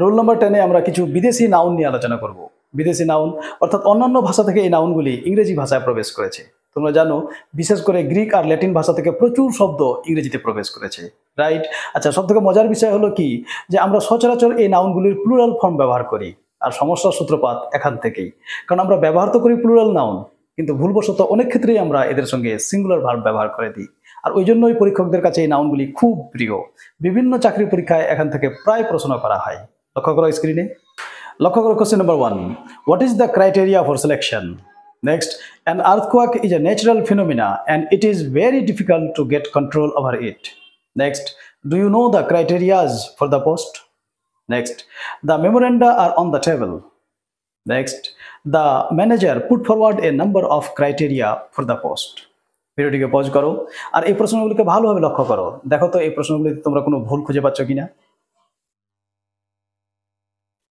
Roll number 10 এ আমরা কিছু বিদেশি নাউন নিয়ে আলোচনা করব। বিদেশি নাউন অর্থাৎ অন্যান্য ভাষা থেকে এই নাউনগুলি ইংরেজি ভাষায় প্রবেশ করেছে। তোমরা জানো বিশেষ করে গ্রিক আর ল্যাটিন ভাষা থেকে প্রচুর শব্দ ইংরেজিতে প্রবেশ করেছে, রাইট? আচ্ছা, সবথেকে মজার বিষয় হলো কি যে আমরা সচরাচর এই নাউনগুলির প্লুরাল ফর্ম ব্যবহার করি, আর সমস্যার সূত্রপাত এখান থেকেই। কারণ আমরা ব্যবহার তো করি প্লুরাল নাউন, কিন্তু ভুলবশত অনেক ক্ষেত্রেই আমরা এদের সঙ্গে সিঙ্গুলার ভার্ব ব্যবহার করে দিই। আর ওই জন্যই পরীক্ষকদের কাছে এই নাউনগুলি খুব প্রিয়। বিভিন্ন চাকরি পরীক্ষায় এখান থেকে প্রায় প্রশ্ন করা হয়। লক্ষ্য করো স্ক্রিনে, লক্ষ্য করো question number 1, what is the criteria for selection? Next, an earthquake is a natural phenomena and it is very difficult to get control over it. Next, do you know the criteria for the post? Next, the memoranda are on the table. Next, the manager put forward a number of criteria for the post. ভিডিওটিকে pause করো আর এই প্রশ্নগুলোকে ভালোভাবে লক্ষ্য করো। দেখো তো এই প্রশ্নগুলিতে তোমরা কোনো ভুল খুঁজে পাচ্ছ কিনা।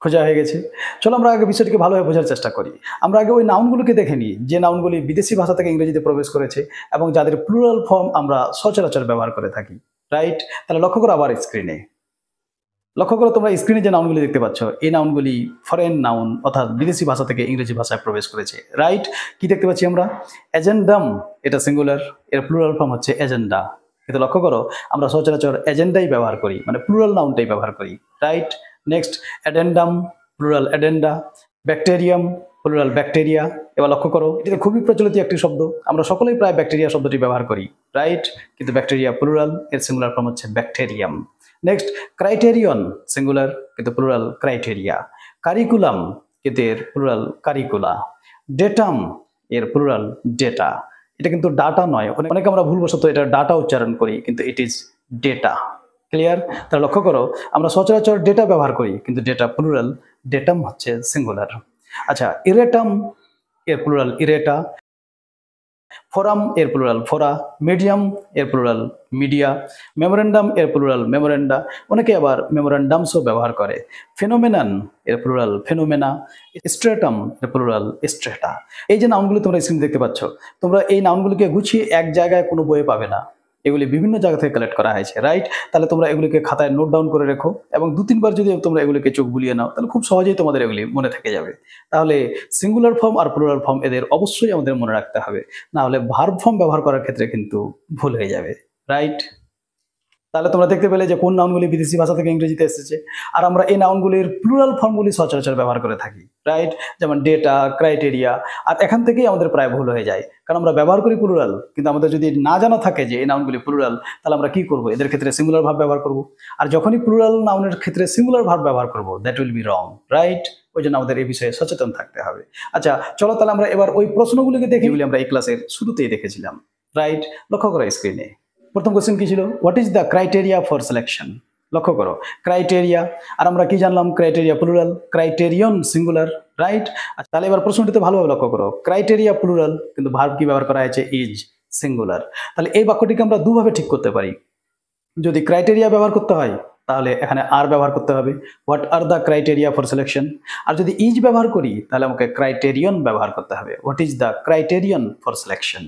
খোঁজা হয়ে গেছে। চলো আমরা আগে বিষয়টিকে ভালোভাবে বোঝার চেষ্টা করি। আমরা আগে ওই নাউনগুলোকে দেখে নিই যে নাউনগুলি বিদেশি ভাষা থেকে ইংরেজিতে প্রবেশ করেছে এবং যাদের প্লুরাল ফর্ম আমরা সচরাচর ব্যবহার করে থাকি, রাইট? তাহলে লক্ষ্য করো আবার স্ক্রিনে, লক্ষ্য করো তোমরা স্ক্রিনে যে নাউনগুলি দেখতে পাচ্ছ এই নাউনগুলি ফরেন নাউন অর্থাৎ বিদেশি ভাষা থেকে ইংরেজি ভাষায় প্রবেশ করেছে, রাইট? কি দেখতে পাচ্ছি আমরা? এজেন্ডাম, এটা সিঙ্গুলার, এর প্লুরাল ফর্ম হচ্ছে এজেন্ডা। কিন্তু লক্ষ্য করো আমরা সচরাচর এজেন্ডাই ব্যবহার করি, মানে প্লুরাল নাউনটাই ব্যবহার করি, right? Next, addendum, plural addenda. Bacterium, plural bacteria. এবার লক্ষ্য করো এটা খুবই প্রচলিত একটি শব্দ, আমরা সকলেই প্রায় ব্যাকটেরিয়া শব্দটি ব্যবহার করি, রাইট? কিন্তু ব্যাকটেরিয়া প্লুরাল, এর সিঙ্গুলার ফর্ম হচ্ছে ব্যাকটেরিয়াম। নেক্সট, ক্রাইটেরিয়ন, সিঙ্গুলার কিন্তু প্লুরাল ক্রাইটেরিয়া। কারিকুলাম, কিন্তু এর প্লুরাল কারিকুলা। ডেটাম, এর প্লুরাল ডেটা। এটা কিন্তু ডাটা নয়, অনেকে আমরা ভুলবশত এটা ডাটা উচ্চারণ করি, কিন্তু ইট ইজ ডেটা। ক্লিয়ার? তাহলে লক্ষ্য করো আমরা সচরাচর ডেটা ব্যবহার করি কিন্তু ডেটা প্লুরাল, ডেটাম হচ্ছে সিঙ্গুলার। আচ্ছা, ইরেটাম, এর প্লুরাল ইরেটা। ফোরাম, এর প্লুরাল ফোরা। মিডিয়াম, এর প্লুরাল মিডিয়া। মেমোরেন্ডাম, এর প্লুরাল মেমোরেন্ডা। অনেকে আবার মেমোরেন্ডামসও ব্যবহার করে। ফেনোমেনান, এর প্লুরাল ফেনোমেনা। স্ট্রেটাম, এর প্লুরাল স্ট্রেটা। এই যে নাউনগুলো তোমরা স্ক্রিনে দেখতে পাচ্ছ, তোমরা এই নাউনগুলিকে গুছিয়ে এক জায়গায় কোনো বইয়ে পাবে না, এগুলি বিভিন্ন জায়গা থেকে কালেক্ট করা হয়েছে, রাইট? তাহলে তোমরা এগুলিকে খাতায় নোট ডাউন করে রেখো এবং 2-3 বার যদি তোমরা এগুলিকে চোখ বুলিয়ে নাও তাহলে খুব সহজেই তোমাদের এগুলি মনে থেকে যাবে। তাহলে সিঙ্গুলার ফর্ম আর প্লুরাল ফর্ম এদের অবশ্যই আমাদের মনে রাখতে হবে, না হলে ভার্ব ফর্ম ব্যবহার করার ক্ষেত্রে কিন্তু ভুল হয়ে যাবে, রাইট? তাহলে তোমরা দেখতে পেলে যে কোন নাউনগুলি বিদেশি ভাষা থেকে ইংরেজিতে এসেছে আর আমরা এই নাউনগুলির প্লুরাল ফর্মগুলি সচরাচর ব্যবহার করে থাকি, রাইট? যেমন ডেটা, ক্রাইটেরিয়া। আর এখান থেকেই আমাদের প্রায় ভুল হয়ে যায়, কারণ আমরা ব্যবহার করি প্লুরাল, কিন্তু আমাদের যদি না জানা থাকে যে এই নাউনগুলি প্লুরাল তাহলে আমরা কি করব? এদের ক্ষেত্রে সিঙ্গুলার ভার্ব ব্যবহার করব। আর যখনই প্লুরাল নাউনের ক্ষেত্রে সিঙ্গুলার ভার্ব ব্যবহার করব, that will be wrong, right? ওই জন্য আমাদের এই বিষয়ে সচেতন থাকতে হবে। আচ্ছা চলো তাহলে আমরা এবার ওই প্রশ্নগুলিকে দেখি, এগুলি আমরা এই ক্লাসের শুরুতেই দেখেছিলাম, রাইট? লক্ষ্য করো স্ক্রিনে। প্রথম কোশ্চেন কি ছিল? What is the criteria for selection? লক্ষ্য করো ক্রাইটেরিয়া, আর আমরা কি জানলাম? Criteria plural, criterion singular, right? তাহলে এবার প্রশ্নটিতে ভালোভাবে লক্ষ্য করো, ক্রাইটেরিয়া প্লুরাল কিন্তু ভার্ব কি ব্যবহার করা হয়েছে? Is singular. তাহলে এই বাক্যটিকে আমরা দুভাবে ঠিক করতে পারি। যদি ক্রাইটেরিয়া ব্যবহার করতে হয় তাহলে এখানে আর ব্যবহার করতে হবে, what are the criteria for selection. আর যদি ইজ ব্যবহার করি তাহলে আমাকে ক্রাইটেরিয়ন ব্যবহার করতে হবে, what is the criterion for selection.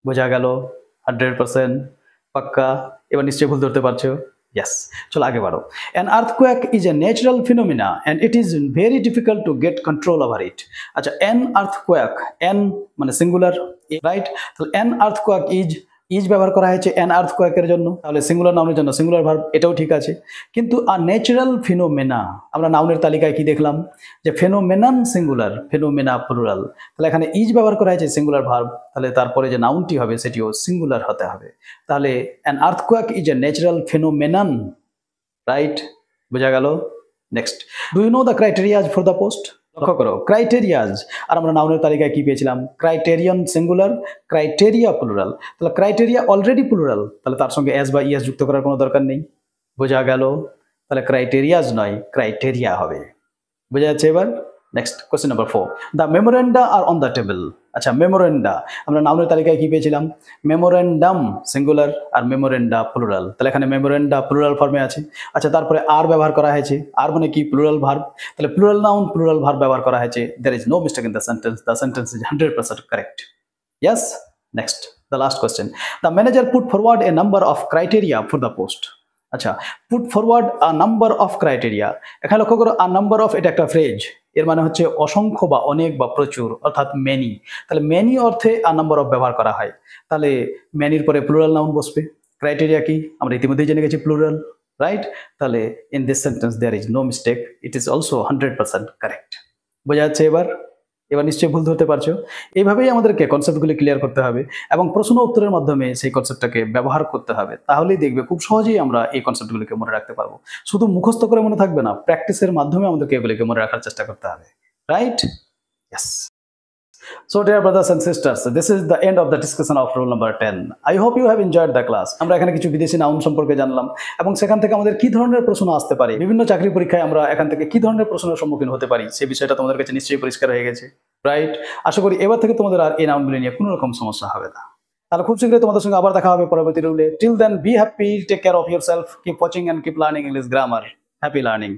বোঝা গেল? 100% পাক্কা? এবার নিশ্চয়ই ভুল ধরতে পারছো। ইয়েস, চলো আগে বাড়ো। An earthquake is a natural phenomena and it is very difficult to get control over it. আচ্ছা, an earthquake, an মানে সিঙ্গুলার, রাইট? তাহলে an earthquake ইজ ব্যবহার করা হয়েছে an earthquake এর জন্য, তাহলে সিঙ্গুলার নাউনের জন্য সিঙ্গুলার ভার্ব, এটাও ঠিক আছে। কিন্তু a natural phenomena, আমরা নাউনের তালিকায় কি দেখলাম? যে ফেনোমেনান সিঙ্গুলার, ফেনোমেনা প্লুরাল। তাহলে এখানে ইজ ব্যবহার করা হয়েছে সিঙ্গুলার ভার্ব, তাহলে তারপরে যে নাউনটি হবে সেটিও সিঙ্গুলার হতে হবে। তাহলে an earthquake is a natural phenomenon, right? বোঝা গেল? Next, do you know the criterias for the post? লক্ষ্য করো ক্রাইটেরিয়াজ, আর আমরা নাউনের তালিকায় কি পেয়েছিলাম? Criterion singular, criteria plural. তাহলে ক্রাইটেরিয়া অলরেডি প্লুরাল, তাহলে তার সঙ্গে এস বা ইএস যুক্ত করার কোনো দরকার নেই। বোঝা গেল? তাহলে ক্রাইটেরিয়াজ নয়, ক্রাইটেরিয়া হবে। বোঝা যাচ্ছে এবার? Next question number 4, the memoranda are on the table. আচ্ছা, মেমোরেন্ডা আমরা নাউনের তালিকায় কি পেয়েছিলাম? মেমোরেন্ডাম সিঙ্গুলার আর মেমোরেন্ডা প্লুরাল। তাহলে এখানে মেমোরেন্ডা প্লুরাল ফর্মে আছে। আচ্ছা, তারপরে আর ব্যবহার করা হয়েছে, আর মানে কি? Plural verb. তাহলে প্লুরাল নাউন প্লুরাল ভার্ব ব্যবহার করা হয়েছে। There is no mistake in the sentence, the sentence is 100% correct. Yes. Next, the last question, the manager put forward a number of criteria for the post. আচ্ছা, put forward a number of criteria. এখানে লক্ষ্য করো, আ number of এটা একটা phrase. এর মানে হচ্ছে অসংখ্য বা অনেক বা প্রচুর, অর্থাৎ মেনি। তাহলে মেনি অর্থে আ নাম্বার অফ ব্যবহার করা হয়। তাহলে মেনির পরে প্লুরাল নাউন বসবে। ক্রাইটেরিয়া কি? আমরা ইতিমধ্যেই জেনে গেছি প্লুরাল, রাইট? তাহলে in this sentence there is no mistake. It is also 100% correct. বোঝা যাচ্ছে এবার? এবার নিশ্চয়ই ভুল ধরতে পারছো। এইভাবেই আমাদেরকে কনসেপ্টগুলি ক্লিয়ার করতে হবে এবং প্রশ্ন উত্তরের মাধ্যমে সেই কনসেপ্টটাকে ব্যবহার করতে হবে। তাহলেই দেখবে খুব সহজেই আমরা এই কনসেপ্টগুলিকে মনে রাখতে পারবো। শুধু মুখস্থ করে মনে থাকবে না, প্র্যাকটিসের মাধ্যমে আমাদেরকে এগুলিকে মনে রাখার চেষ্টা করতে হবে। Right? Yes. So dear brothers and sisters, this is the end of the discussion of rule number 10. I hope you have enjoyed the class. আমরা এখানে কিছু বিদেশি নাউন সম্পর্কে জানলাম এবং সেখান থেকে আমাদের কি ধরনের প্রশ্ন আসতে পারে, বিভিন্ন চাকরি পরীক্ষায় আমরা এখান থেকে কি ধরনের প্রশ্নের সম্মুখীন হতে পারি, সেই বিষয়টা তোমাদের কাছে নিশ্চয়ই পরিষ্কার হয়ে গেছে, রাইট? আশা করি এবার থেকে তোমাদের আর এই নাউনগুলি নিয়ে কোনো রকম সমস্যা হবে না। তাহলে খুব শীঘ্রই তোমাদের সঙ্গে আবার দেখা হবে পরবর্তী রুলে। Till then, be happy, take care of yourself, keep watching and keep learning English grammar. Happy learning.